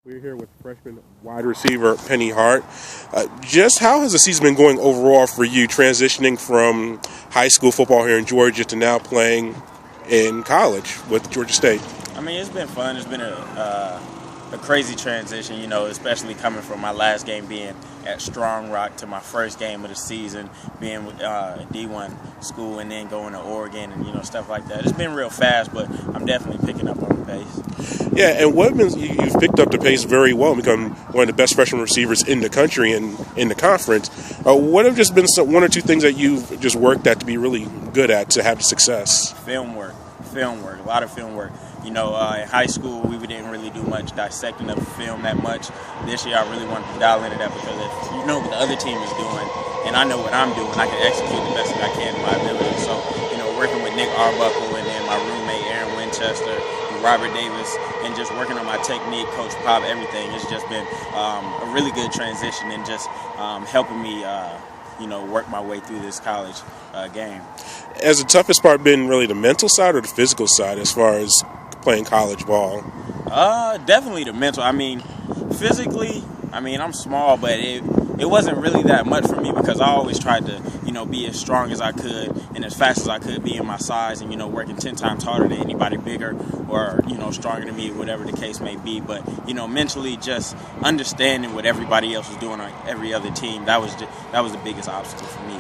We're here with freshman wide receiver Penny Hart. Just how has the season been going overall for you, transitioning from high school football here in Georgia to now playing in college with Georgia State? I mean, it's been fun. It's been a crazy transition, especially coming from my last game being at Strong Rock to my first game of the season, being with D1 school and then going to Oregon and, stuff like that. It's been real fast, but I'm definitely picking up on the pace. Yeah, and you've picked up the pace very well and become one of the best freshman receivers in the country and in the conference. What have just been one or two things that you've just worked at to be really good at to have success? Film work, a lot of film work. In high school, we didn't really do much dissecting of film that much. This year, I really wanted to dial into that because if you know what the other team is doing, and I know what I'm doing, I can execute the best that I can in my ability. So, working with Nick Arbuckle and then my roommate Aaron Winchester, and Robert Davis, and just working on my technique, Coach Pop, everything. It's just been a really good transition and just helping me, work my way through this college game. Has the toughest part been really the mental side or the physical side as far as playing college ball? Definitely the mental. I mean, physically, I'm small, but it wasn't really that much for me because I always tried to, be as strong as I could and as fast as I could be in my size and, working 10 times harder than anybody bigger or, stronger than me, whatever the case may be. But, mentally just understanding what everybody else was doing on every other team, that was the biggest obstacle for me.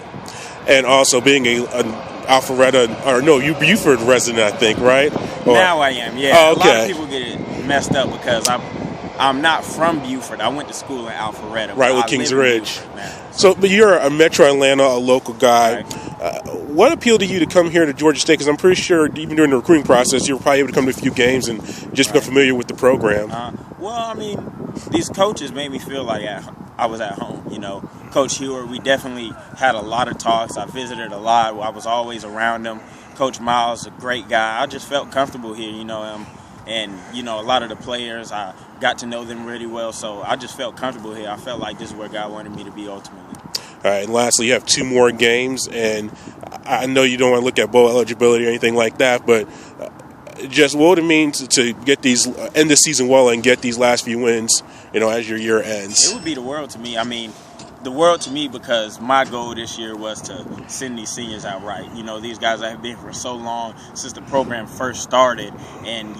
And also being an Buford resident, I think, right? Now I am, yeah. Oh, okay. A lot of people get it messed up because I'm not from Buford. I went to school in Alpharetta. Right, with Kings Ridge. But you're a Metro Atlanta, a local guy. Right. What appealed to you to come here to Georgia State? Because I'm pretty sure even during the recruiting process, you were probably able to come to a few games and just become familiar with the program. These coaches made me feel like I was at home. Coach Hewer, we definitely had a lot of talks. I visited a lot. I was always around him. Coach Miles, a great guy. I just felt comfortable here, and a lot of the players, I got to know them really well, so I just felt comfortable here. I felt like this is where God wanted me to be ultimately. All right, and lastly, you have two more games, and I know you don't want to look at bowl eligibility or anything like that, but just what would it mean to get these end the season well and get these last few wins, as your year ends? It would be the world to me. The world to me because my goal this year was to send these seniors out right. These guys that have been here for so long since the program first started, and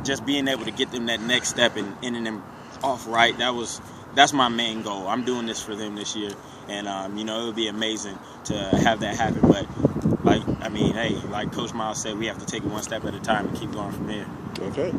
just being able to get them that next step and ending them off right. That's my main goal. I'm doing this for them this year, and it would be amazing to have that happen. But like Coach Miles said, we have to take it one step at a time and keep going from there. Okay.